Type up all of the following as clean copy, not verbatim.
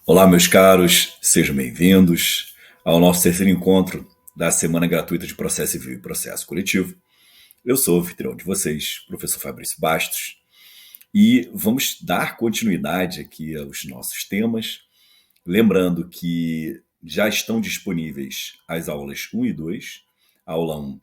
Olá, meus caros, sejam bem-vindos ao nosso terceiro encontro da Semana Gratuita de Processo Civil e Processo Coletivo. Eu sou o anfitrião de vocês, professor Fabrício Bastos, e vamos dar continuidade aqui aos nossos temas, lembrando que já estão disponíveis as aulas 1 e 2, a aula 1,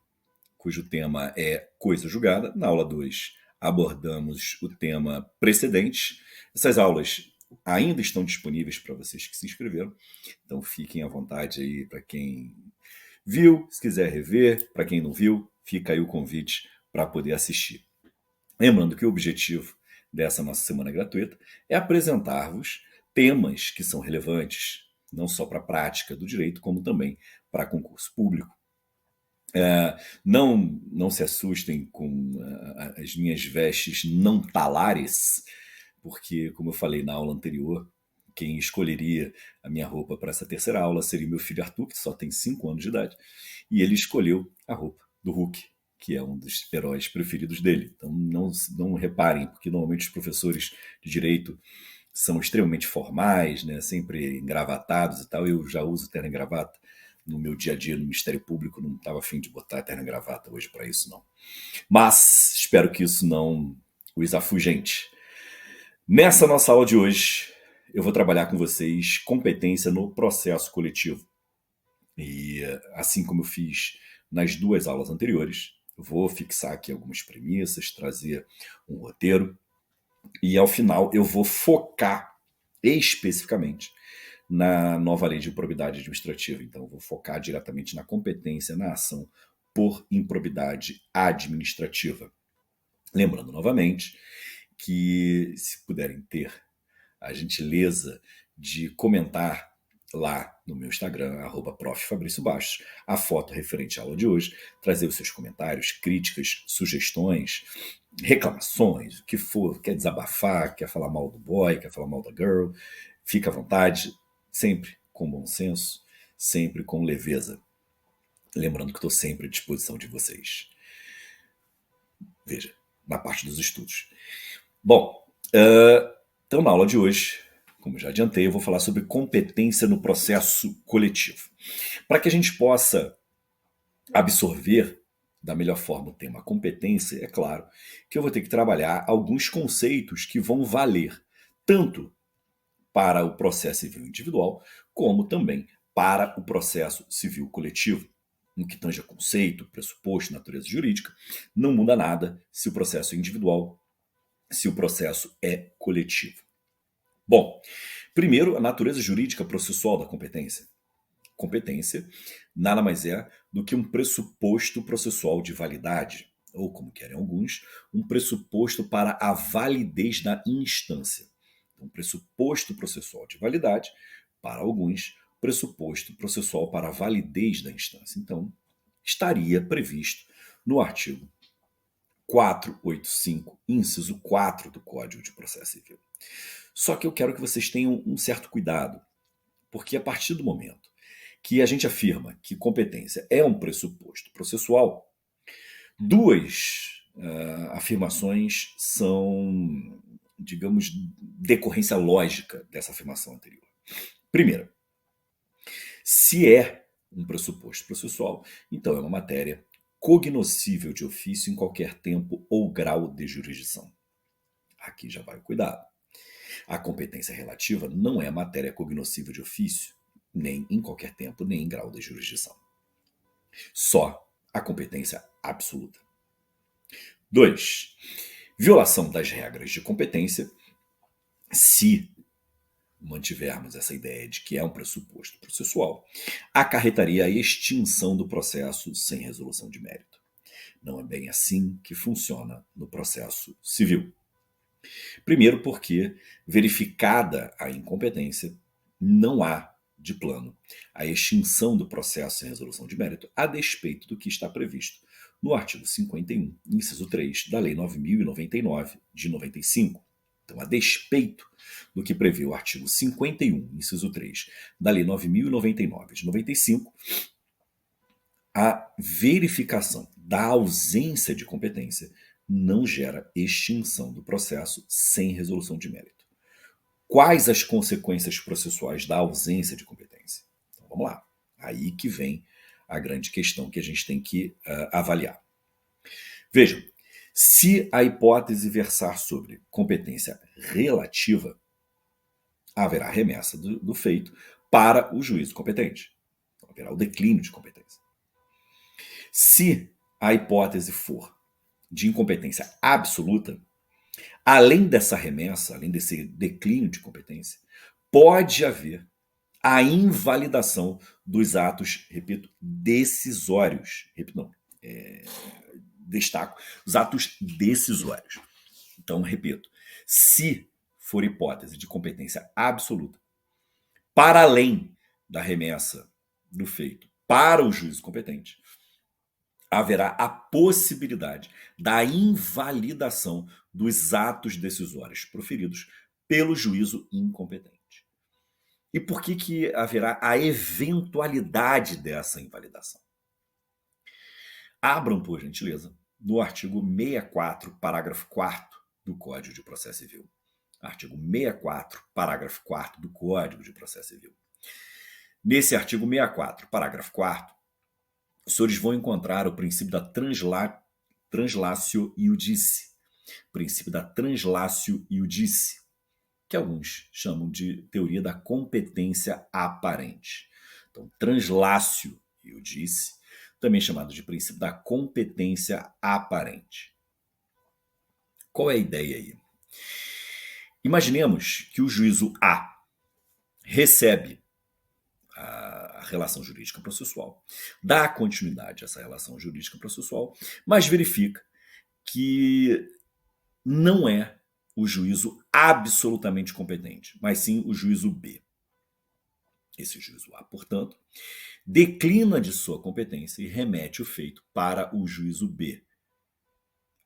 cujo tema é Coisa Julgada, na aula 2 abordamos o tema Precedentes. Essas aulas ainda estão disponíveis para vocês que se inscreveram, então fiquem à vontade aí para quem viu, se quiser rever, para quem não viu, fica aí o convite para poder assistir. Lembrando que o objetivo dessa nossa semana gratuita é apresentar-vos temas que são relevantes, não só para a prática do direito, como também para concurso público. Não se assustem com as minhas vestes não talares, porque, como eu falei na aula anterior, quem escolheria a minha roupa para essa terceira aula seria meu filho Arthur, que só tem 5 anos de idade, e ele escolheu a roupa do Hulk, que é um dos heróis preferidos dele. Então não reparem, porque normalmente os professores de direito são extremamente formais, né, sempre engravatados e tal. Eu já uso terno e gravata no meu dia a dia no Ministério Público, não estava afim de botar terno e gravata hoje para isso, não. Mas espero que isso não os afugente. Nessa nossa aula de hoje, eu vou trabalhar com vocês competência no processo coletivo. E assim como eu fiz nas duas aulas anteriores, vou fixar aqui algumas premissas, trazer um roteiro, e ao final eu vou focar especificamente na nova lei de improbidade administrativa. Então, eu vou focar diretamente na competência na ação por improbidade administrativa. Lembrando novamente que, se puderem ter a gentileza de comentar lá no meu Instagram, @profFabrício Bastos, a foto referente à aula de hoje, trazer os seus comentários, críticas, sugestões, reclamações, o que for, quer desabafar, quer falar mal do boy, quer falar mal da girl, fica à vontade, sempre com bom senso, sempre com leveza. Lembrando que estou sempre à disposição de vocês. Veja, na parte dos estudos. Bom, então na aula de hoje, como eu já adiantei, eu vou falar sobre competência no processo coletivo. Para que a gente possa absorver da melhor forma o tema competência, é claro que eu vou ter que trabalhar alguns conceitos que vão valer tanto para o processo civil individual, como também para o processo civil coletivo. No que tange a conceito, pressuposto, natureza jurídica, não muda nada se o processo é individual, se o processo é coletivo. Bom, primeiro, a natureza jurídica processual da competência. Competência nada mais é do que um pressuposto processual de validade, ou, como querem alguns, um pressuposto para a validez da instância. Um pressuposto processual de validade, para alguns, pressuposto processual para a validez da instância. Então, estaria previsto no artigo 485, inciso 4 do Código de Processo Civil. Só que eu quero que vocês tenham um certo cuidado, porque a partir do momento que a gente afirma que competência é um pressuposto processual, duas afirmações são, digamos, decorrência lógica dessa afirmação anterior. Primeiro, se é um pressuposto processual, então é uma matéria cognoscível de ofício em qualquer tempo ou grau de jurisdição. Aqui já vai o cuidado. A competência relativa não é matéria cognoscível de ofício, nem em qualquer tempo, nem em grau de jurisdição. Só a competência absoluta. 2. Violação das regras de competência, se mantivermos essa ideia de que é um pressuposto processual, acarretaria a extinção do processo sem resolução de mérito. Não é bem assim que funciona no processo civil. Primeiro porque, verificada a incompetência, não há, de plano, a extinção do processo sem resolução de mérito, a despeito do que está previsto no artigo 51, inciso 3, da Lei 9.099, de 95. Então, a despeito do que prevê o artigo 51, inciso 3, da Lei 9.099, de 95, a verificação da ausência de competência não gera extinção do processo sem resolução de mérito. Quais as consequências processuais da ausência de competência? Então, vamos lá. Aí que vem a grande questão que a gente tem que avaliar. Vejam, se a hipótese versar sobre competência relativa, haverá remessa do feito para o juízo competente. Então, haverá o declínio de competência. Se a hipótese for de incompetência absoluta, além dessa remessa, além desse declínio de competência, pode haver a invalidação dos atos, repito, decisórios. Repito, não, destaco, os atos decisórios. Então, repito, se for hipótese de competência absoluta, para além da remessa do feito para o juízo competente, haverá a possibilidade da invalidação dos atos decisórios proferidos pelo juízo incompetente. E por que haverá a eventualidade dessa invalidação? Abram, por gentileza, no artigo 64, parágrafo 4º do Código de Processo Civil. Artigo 64, parágrafo 4º do Código de Processo Civil. Nesse artigo 64, parágrafo 4º, os senhores vão encontrar o princípio da translatio iudice. Princípio da translatio iudice, que alguns chamam de teoria da competência aparente. Então, translatio iudice, também chamado de princípio da competência aparente. Qual é a ideia aí? Imaginemos que o juízo A recebe a relação jurídica processual, dá continuidade a essa relação jurídica processual, mas verifica que não é o juízo absolutamente competente, mas sim o juízo B. Esse juízo A, portanto, declina de sua competência e remete o feito para o juízo B,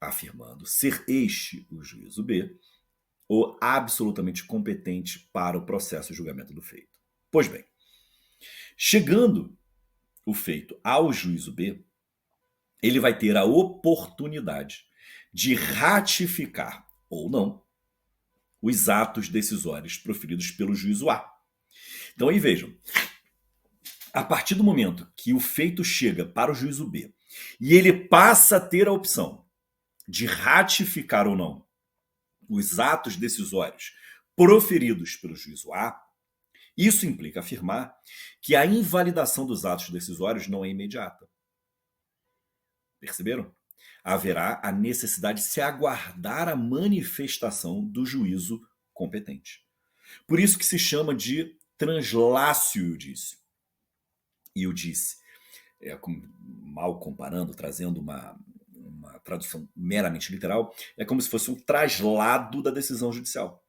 afirmando ser este, o juízo B, o absolutamente competente para o processo de julgamento do feito. Pois bem, chegando o feito ao juízo B, ele vai ter a oportunidade de ratificar ou não os atos decisórios proferidos pelo juízo A. Então aí vejam, a partir do momento que o feito chega para o juízo B e ele passa a ter a opção de ratificar ou não os atos decisórios proferidos pelo juízo A, isso implica afirmar que a invalidação dos atos decisórios não é imediata. Perceberam? Haverá a necessidade de se aguardar a manifestação do juízo competente. Por isso que se chama de translatio iudice. Iudice, mal comparando, trazendo uma tradução meramente literal, é como se fosse um traslado da decisão judicial.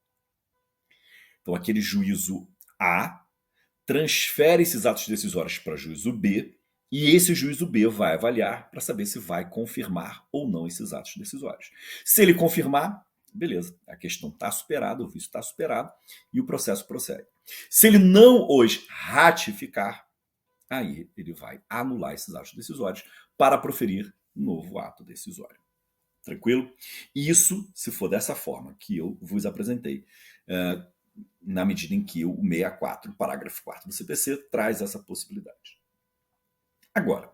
Então, aquele juízo A transfere esses atos decisórios para o juízo B, e esse juízo B vai avaliar para saber se vai confirmar ou não esses atos decisórios. Se ele confirmar, beleza, a questão está superada, o vício está superado e o processo prossegue. Se ele não os ratificar, aí ele vai anular esses atos decisórios para proferir um novo ato decisório. Tranquilo? Isso, se for dessa forma que eu vos apresentei, na medida em que o 64, parágrafo 4º do CPC, traz essa possibilidade. Agora,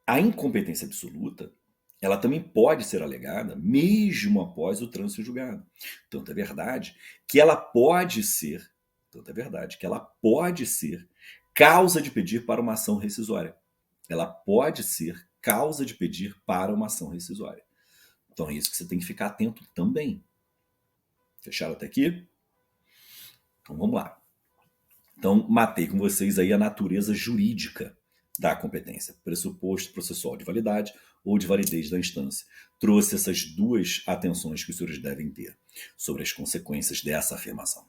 a incompetência absoluta, ela também pode ser alegada mesmo após o trânsito julgado. Tanto é verdade que ela pode ser causa de pedir para uma ação rescisória. Ela pode ser causa de pedir para uma ação rescisória. Então é isso que você tem que ficar atento também. Fecharam até aqui? Então vamos lá. Então matei com vocês aí a natureza jurídica da competência, pressuposto processual de validade ou de validez da instância. Trouxe essas duas atenções que os senhores devem ter sobre as consequências dessa afirmação.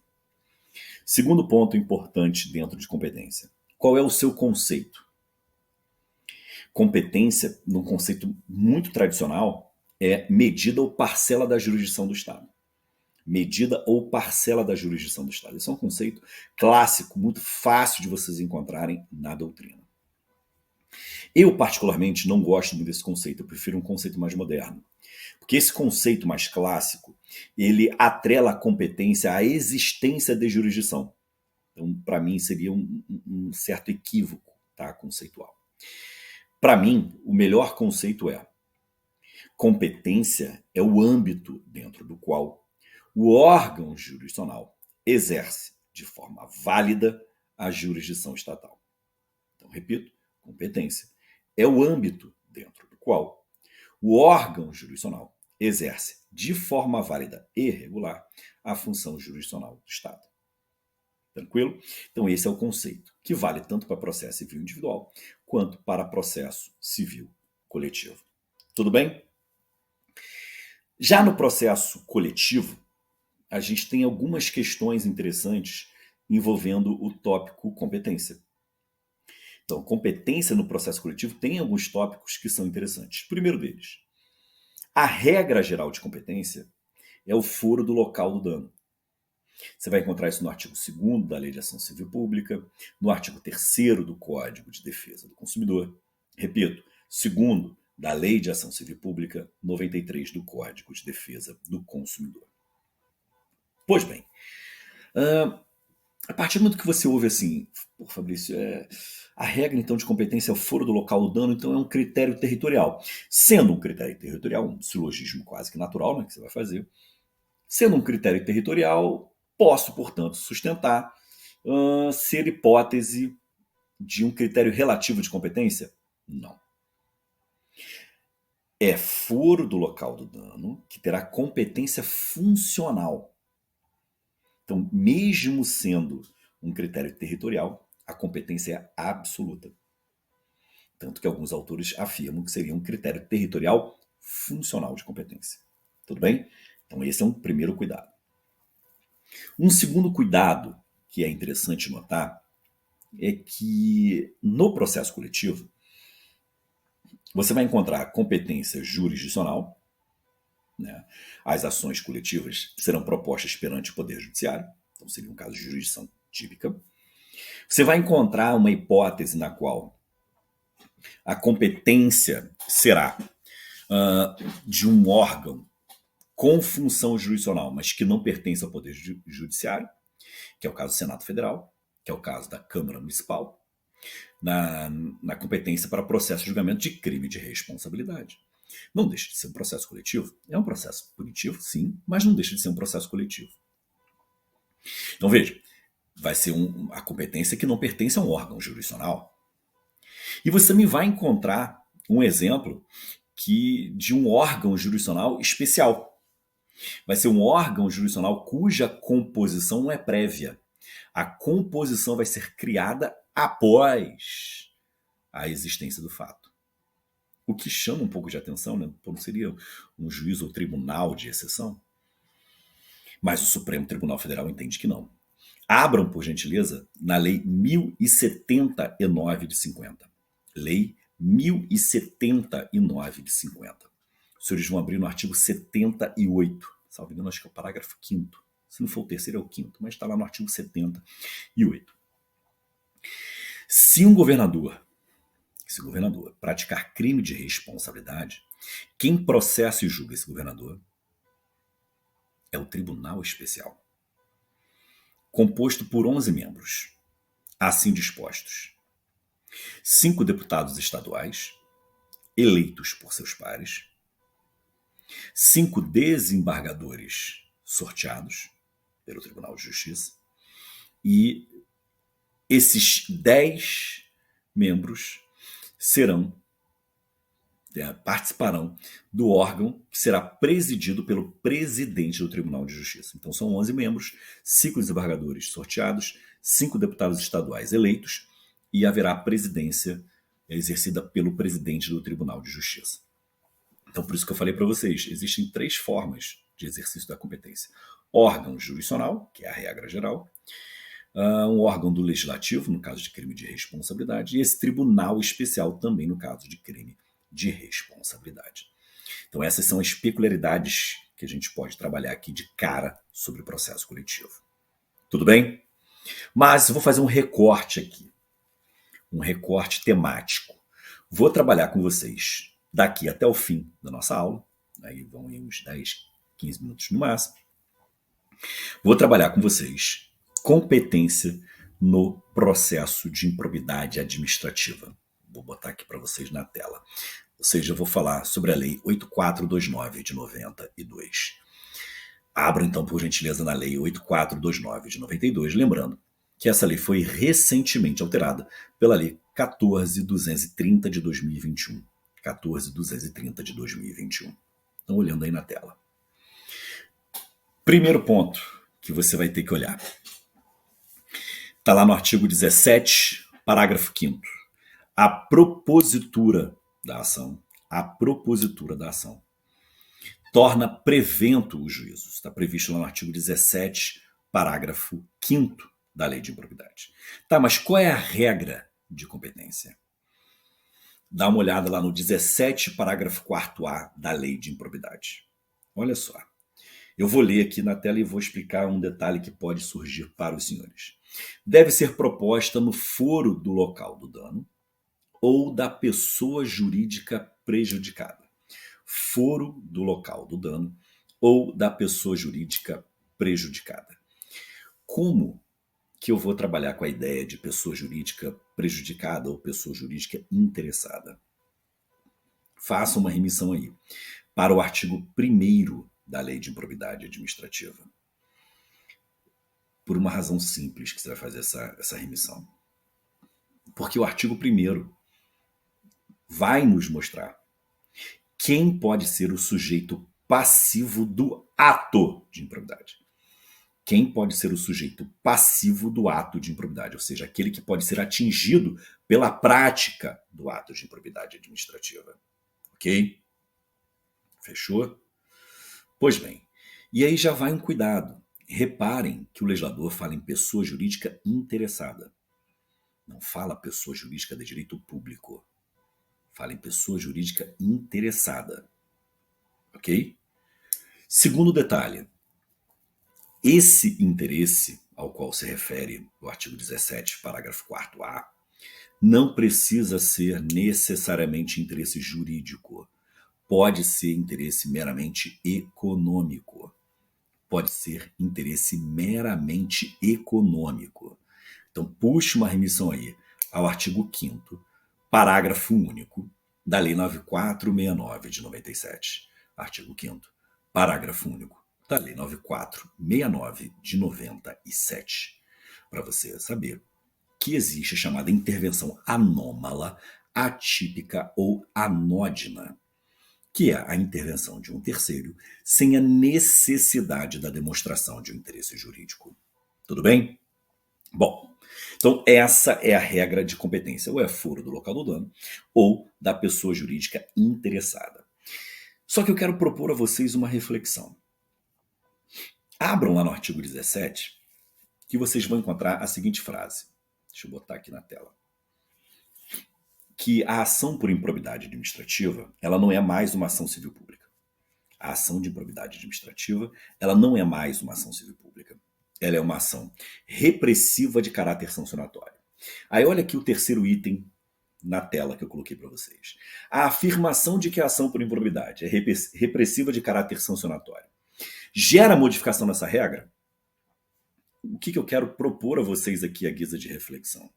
Segundo ponto importante dentro de competência. Qual é o seu conceito? Competência, num conceito muito tradicional, é medida ou parcela da jurisdição do Estado. Medida ou parcela da jurisdição do Estado. Esse é um conceito clássico, muito fácil de vocês encontrarem na doutrina. Eu, particularmente, não gosto muito desse conceito, eu prefiro um conceito mais moderno. Porque esse conceito mais clássico, ele atrela a competência à existência de jurisdição. Então, para mim, seria um certo equívoco, tá, conceitual. Para mim, o melhor conceito é: competência é o âmbito dentro do qual o órgão jurisdicional exerce de forma válida a jurisdição estatal. Então, repito, competência é o âmbito dentro do qual o órgão jurisdicional exerce de forma válida e regular a função jurisdicional do Estado. Tranquilo? Então, esse é o conceito, que vale tanto para processo civil individual quanto para processo civil coletivo. Tudo bem? Já no processo coletivo, a gente tem algumas questões interessantes envolvendo o tópico competência. Então, competência no processo coletivo tem alguns tópicos que são interessantes. O primeiro deles, a regra geral de competência é o foro do local do dano. Você vai encontrar isso no artigo 2º da Lei de Ação Civil Pública, no artigo 3º do Código de Defesa do Consumidor. Repito, 2º da Lei de Ação Civil Pública, 93 do Código de Defesa do Consumidor. Pois bem, a partir do momento que você ouve assim, pô, Fabrício, a regra então de competência é o foro do local do dano, então é um critério territorial. Sendo um critério territorial, um silogismo quase que natural, né, que você vai fazer, sendo um critério territorial, posso, portanto, sustentar ser hipótese de um critério relativo de competência? Não. É foro do local do dano que terá competência funcional. Então, mesmo sendo um critério territorial, a competência é absoluta. Tanto que alguns autores afirmam que seria um critério territorial funcional de competência. Tudo bem? Então, esse é um primeiro cuidado. Um segundo cuidado que é interessante notar é que no processo coletivo você vai encontrar competência jurisdicional, né? As ações coletivas serão propostas perante o Poder Judiciário, então seria um caso de jurisdição típica. Você vai encontrar uma hipótese na qual a competência será de um órgão com função jurisdicional, mas que não pertence ao Poder Judiciário, que é o caso do Senado Federal, que é o caso da Câmara Municipal, na competência para processo de julgamento de crime de responsabilidade. Não deixa de ser um processo coletivo. É um processo punitivo, sim, mas não deixa de ser um processo coletivo. Então, veja, vai ser a competência que não pertence a um órgão jurisdicional. E você me vai encontrar um exemplo de um órgão jurisdicional especial. Vai ser um órgão jurisdicional cuja composição não é prévia. A composição vai ser criada após a existência do fato. O que chama um pouco de atenção, né? Não seria um juiz ou tribunal de exceção? Mas o Supremo Tribunal Federal entende que não. Abram, por gentileza, na Lei 1079 de 50. Lei 1079 de 50. Os senhores vão abrir no artigo 78. Salvo engano, acho que é o parágrafo 5º. Se não for o terceiro, é o 5º, mas está lá no artigo 78. Se um governador praticar crime de responsabilidade, quem processa e julga esse governador é o Tribunal Especial, composto por 11 membros, assim dispostos: 5 deputados estaduais, eleitos por seus pares, 5 desembargadores sorteados pelo Tribunal de Justiça, e esses 10 membros participarão do órgão que será presidido pelo presidente do Tribunal de Justiça. Então são 11 membros, 5 desembargadores sorteados, 5 deputados estaduais eleitos, e haverá presidência exercida pelo presidente do Tribunal de Justiça. Então, por isso que eu falei para vocês, existem 3 formas de exercício da competência: órgão jurisdicional, que é a regra geral, um órgão do legislativo, no caso de crime de responsabilidade, e esse tribunal especial também no caso de crime de responsabilidade. Então essas são as peculiaridades que a gente pode trabalhar aqui de cara sobre o processo coletivo. Tudo bem? Mas eu vou fazer um recorte aqui, um recorte temático. Vou trabalhar com vocês daqui até o fim da nossa aula, aí vão ir uns 10, 15 minutos no máximo. Vou trabalhar com vocês competência no processo de improbidade administrativa. Vou botar aqui para vocês na tela. Ou seja, eu vou falar sobre a Lei 8429 de 92. Abro então, por gentileza, na Lei 8429 de 92, lembrando que essa lei foi recentemente alterada pela Lei 14.230 de 2021. 14.230 de 2021. Estão olhando aí na tela. Primeiro ponto que você vai ter que olhar. Está lá no artigo 17, parágrafo 5º. A propositura da ação torna prevento os juízos. Está previsto lá no artigo 17, parágrafo 5º da Lei de Improbidade. Tá, mas qual é a regra de competência? Dá uma olhada lá no 17, parágrafo 4º da Lei de Improbidade. Olha só. Eu vou ler aqui na tela e vou explicar um detalhe que pode surgir para os senhores. Deve ser proposta no foro do local do dano ou da pessoa jurídica prejudicada. Foro do local do dano ou da pessoa jurídica prejudicada. Como que eu vou trabalhar com a ideia de pessoa jurídica prejudicada ou pessoa jurídica interessada? Faça uma remissão aí para o artigo 1º da Lei de Improbidade Administrativa. Por uma razão simples que você vai fazer essa remissão. Porque o artigo 1º vai nos mostrar quem pode ser o sujeito passivo do ato de improbidade. Quem pode ser o sujeito passivo do ato de improbidade, ou seja, aquele que pode ser atingido pela prática do ato de improbidade administrativa. Ok? Fechou? Pois bem, e aí já vai um cuidado. Reparem que o legislador fala em pessoa jurídica interessada. Não fala pessoa jurídica de direito público. Fala em pessoa jurídica interessada. Ok? Segundo detalhe. Esse interesse ao qual se refere o artigo 17, parágrafo 4º, não precisa ser necessariamente interesse jurídico. Pode ser interesse meramente econômico. Pode ser interesse meramente econômico. Então, puxe uma remissão aí ao artigo 5º, parágrafo único da Lei 9469 de 97. Artigo 5º, parágrafo único da Lei 9469 de 97. Para você saber que existe a chamada intervenção anômala, atípica ou anódina, que é a intervenção de um terceiro sem a necessidade da demonstração de um interesse jurídico. Tudo bem? Bom, então essa é a regra de competência, ou é foro do local do dano, ou da pessoa jurídica interessada. Só que eu quero propor a vocês uma reflexão. Abram lá no artigo 17, que vocês vão encontrar a seguinte frase. Deixa eu botar aqui na tela. Que a ação por improbidade administrativa, ela não é mais uma ação civil pública. A ação de improbidade administrativa, ela não é mais uma ação civil pública. Ela é uma ação repressiva de caráter sancionatório. Aí olha aqui o terceiro item na tela que eu coloquei para vocês. A afirmação de que a ação por improbidade é repressiva de caráter sancionatório gera modificação nessa regra? O que eu quero propor a vocês aqui à guisa de reflexão?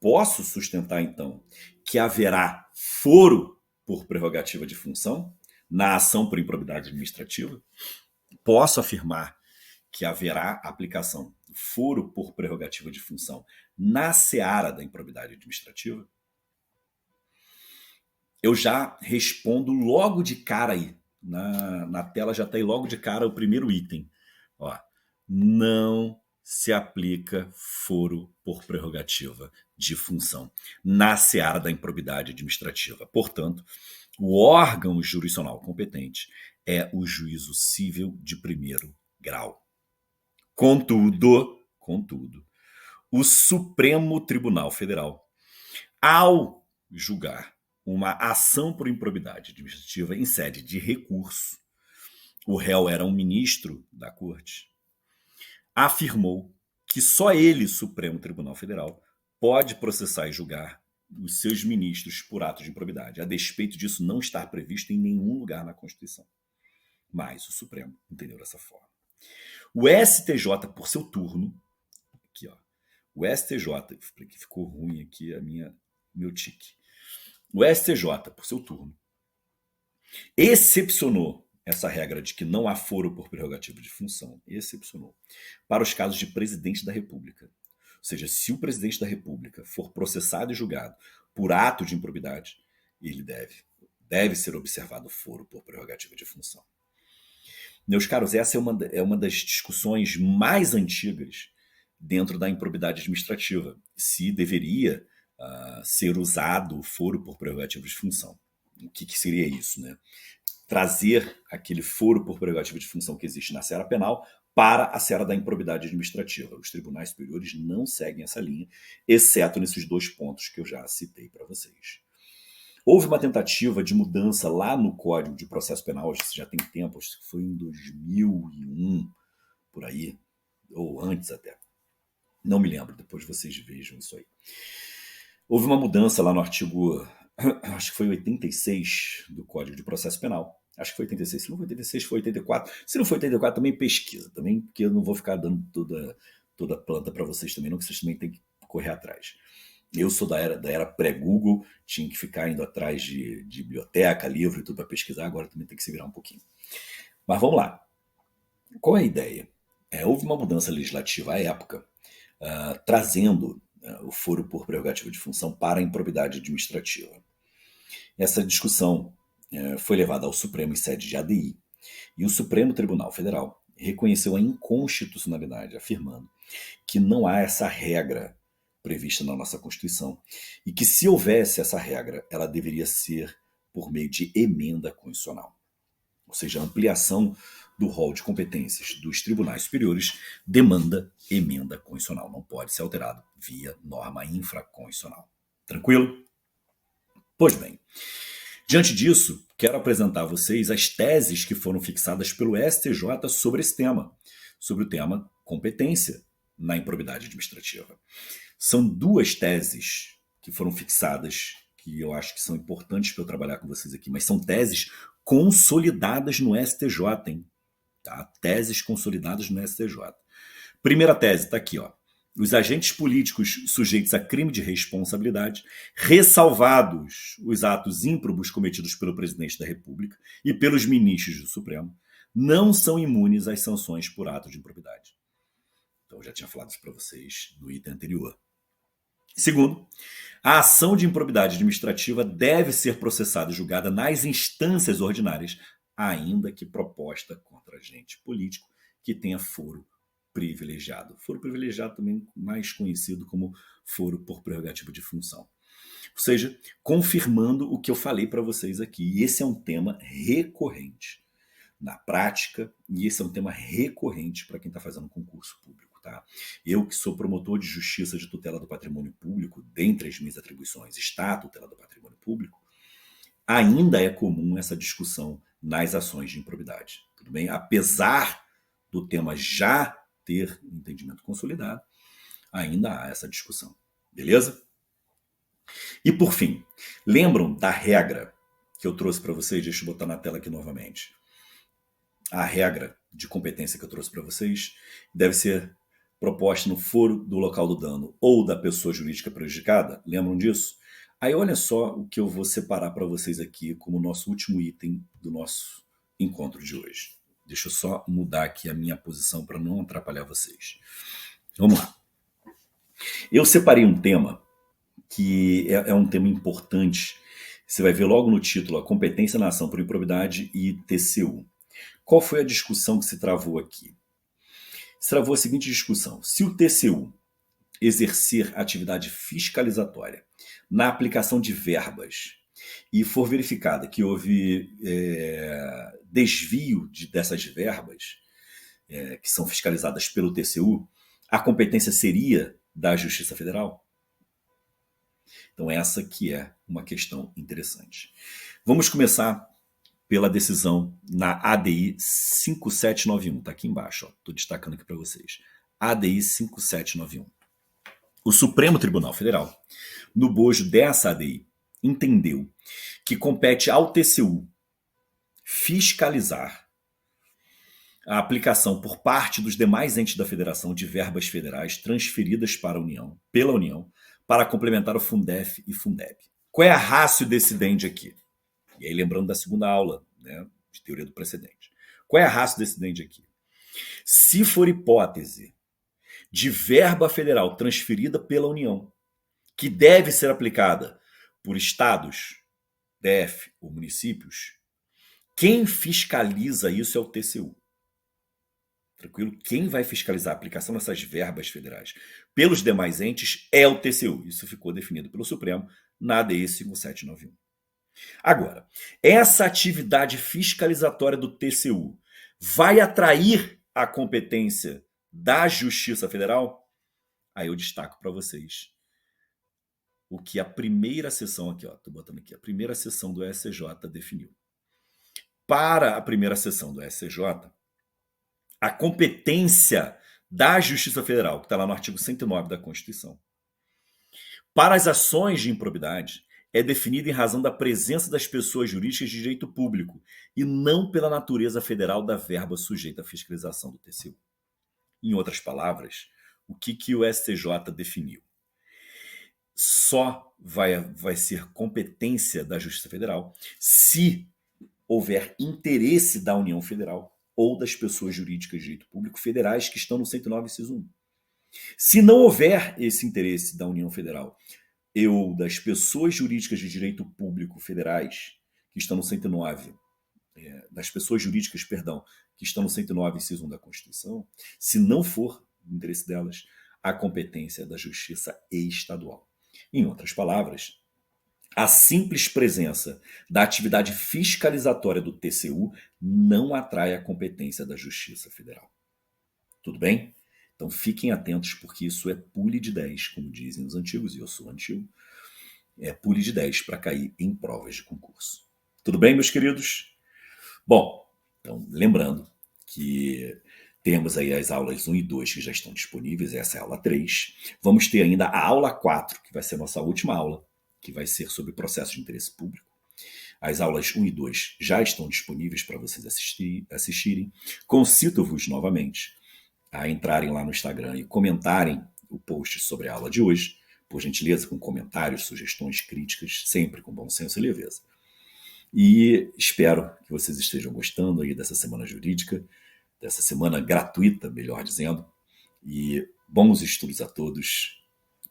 Posso sustentar, então, que haverá foro por prerrogativa de função na ação por improbidade administrativa? Posso afirmar que haverá aplicação do foro por prerrogativa de função na seara da improbidade administrativa? Eu já respondo logo de cara aí. Na tela já está aí logo de cara o primeiro item. Ó, não se aplica foro por prerrogativa de função na seara da improbidade administrativa. Portanto, o órgão jurisdicional competente é o juízo civil de primeiro grau. Contudo, o Supremo Tribunal Federal, ao julgar uma ação por improbidade administrativa em sede de recurso, o réu era um ministro da Corte, afirmou que só ele, Supremo Tribunal Federal, pode processar e julgar os seus ministros por ato de improbidade, a despeito disso não estar previsto em nenhum lugar na Constituição. Mas o Supremo entendeu dessa forma. O STJ, por seu turno, aqui ó, o STJ, que ficou ruim aqui meu tique. O STJ, por seu turno, excepcionou essa regra de que não há foro por prerrogativa de função, excepcionou, para os casos de presidente da República. Ou seja, se o presidente da República for processado e julgado por ato de improbidade, ele deve ser observado o foro por prerrogativa de função. Meus caros, essa é uma das discussões mais antigas dentro da improbidade administrativa, se deveria ser usado o foro por prerrogativa de função. O que seria isso, né? Trazer aquele foro por prerrogativa de função que existe na seara penal para a seara da improbidade administrativa. Os tribunais superiores não seguem essa linha, exceto nesses dois pontos que eu já citei para vocês. Houve uma tentativa de mudança lá no Código de Processo Penal, já tem tempo, acho que foi em 2001, por aí, ou antes até. Não me lembro, depois vocês vejam isso aí. Houve uma mudança lá no artigo, acho que foi 86 do Código de Processo Penal. Acho que foi 86, se não foi 86, foi 84. Se não foi 84, também pesquisa, também, porque eu não vou ficar dando toda planta para vocês também, não, que vocês também têm que correr atrás. Eu sou da era pré-Google, tinha que ficar indo atrás de biblioteca, livro e tudo para pesquisar, agora também tem que se virar um pouquinho. Mas vamos lá. Qual é a ideia? Houve uma mudança legislativa à época, trazendo o foro por prerrogativa de função para a improbidade administrativa. Essa discussão foi levada ao Supremo em sede de ADI, e o Supremo Tribunal Federal reconheceu a inconstitucionalidade, afirmando que não há essa regra prevista na nossa Constituição, e que se houvesse essa regra, ela deveria ser por meio de emenda constitucional. Ou seja, a ampliação do rol de competências dos tribunais superiores demanda emenda constitucional, não pode ser alterado via norma infraconstitucional. Tranquilo? Pois bem, diante disso, quero apresentar a vocês as teses que foram fixadas pelo STJ sobre esse tema, sobre o tema competência na improbidade administrativa. São duas teses que foram fixadas, que eu acho que são importantes para eu trabalhar com vocês aqui, mas são teses consolidadas no STJ, hein? Tá? Teses consolidadas no STJ. Primeira tese, está aqui, ó. Os agentes políticos sujeitos a crime de responsabilidade, ressalvados os atos ímprobos cometidos pelo presidente da República e pelos ministros do Supremo, não são imunes às sanções por ato de improbidade. Então, eu já tinha falado isso para vocês no item anterior. Segundo, a ação de improbidade administrativa deve ser processada e julgada nas instâncias ordinárias, ainda que proposta contra agente político que tenha foro privilegiado. Foro privilegiado também mais conhecido como foro por prerrogativa de função. Ou seja, confirmando o que eu falei para vocês aqui. E esse é um tema recorrente na prática, e esse é um tema recorrente para quem está fazendo concurso público. Tá? Eu, que sou promotor de justiça de tutela do patrimônio público, dentre as minhas atribuições está a tutela do patrimônio público, ainda é comum essa discussão nas ações de improbidade. Tudo bem? Apesar do tema já ter entendimento consolidado, ainda há essa discussão. Beleza? E por fim, lembram da regra que eu trouxe para vocês? Deixa eu botar na tela aqui novamente. A regra de competência que eu trouxe para vocês deve ser proposta no foro do local do dano ou da pessoa jurídica prejudicada. Lembram disso? Aí olha só o que eu vou separar para vocês aqui como nosso último item do nosso encontro de hoje. Deixa eu só mudar aqui a minha posição para não atrapalhar vocês. Vamos lá. Eu separei um tema que é um tema importante. Você vai ver logo no título, a competência na ação por improbidade e TCU. Qual foi a discussão que se travou aqui? Se travou a seguinte discussão. Se o TCU exercer atividade fiscalizatória na aplicação de verbas e for verificada que houve desvio dessas verbas que são fiscalizadas pelo TCU, a competência seria da Justiça Federal? Então essa que é uma questão interessante. Vamos começar pela decisão na ADI 5791. Está aqui embaixo. Estou destacando aqui para vocês. ADI 5791. O Supremo Tribunal Federal, no bojo dessa ADI, entendeu que compete ao TCU fiscalizar a aplicação por parte dos demais entes da federação de verbas federais transferidas para a União, pela União, para complementar o Fundef e Fundeb. Qual é a ratio decidente aqui? E aí lembrando da segunda aula, né, de teoria do precedente. Qual é a ratio decidente aqui? Se for hipótese de verba federal transferida pela União, que deve ser aplicada por estados, DF ou municípios, quem fiscaliza isso é o TCU. Tranquilo? Quem vai fiscalizar a aplicação dessas verbas federais pelos demais entes é o TCU. Isso ficou definido pelo Supremo na ADI 5791. Agora, essa atividade fiscalizatória do TCU vai atrair a competência da Justiça Federal? Aí eu destaco para vocês o que a primeira sessão aqui, ó, tô botando aqui, a primeira sessão do SCJ definiu. Para a primeira sessão do SCJ, a competência da Justiça Federal, que está lá no artigo 109 da Constituição, para as ações de improbidade, é definida em razão da presença das pessoas jurídicas de direito público e não pela natureza federal da verba sujeita à fiscalização do TCU. Em outras palavras, o que o STJ definiu? Só vai ser competência da Justiça Federal se houver interesse da União Federal ou das pessoas jurídicas de direito público federais que estão no 109, inciso 1. Se não houver esse interesse da União Federal ou das pessoas jurídicas de direito público federais que estão no 109, das pessoas jurídicas, perdão, que estão no 109, inciso 1 da Constituição, se não for do interesse delas, a competência é da Justiça Estadual. Em outras palavras, a simples presença da atividade fiscalizatória do TCU não atrai a competência da Justiça Federal. Tudo bem? Então fiquem atentos, porque isso é pule de 10, como dizem os antigos, e eu sou antigo. É pule de 10 para cair em provas de concurso. Tudo bem, meus queridos? Bom, então lembrando que temos aí as aulas 1 e 2 que já estão disponíveis, essa é a aula 3. Vamos ter ainda a aula 4, que vai ser a nossa última aula, que vai ser sobre processo de interesse público. As aulas 1 e 2 já estão disponíveis para vocês assistirem. Concito-vos novamente a entrarem lá no Instagram e comentarem o post sobre a aula de hoje, por gentileza, com comentários, sugestões, críticas, sempre com bom senso e leveza. E espero que vocês estejam gostando aí dessa semana jurídica, dessa semana gratuita, melhor dizendo, e bons estudos a todos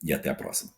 e até a próxima.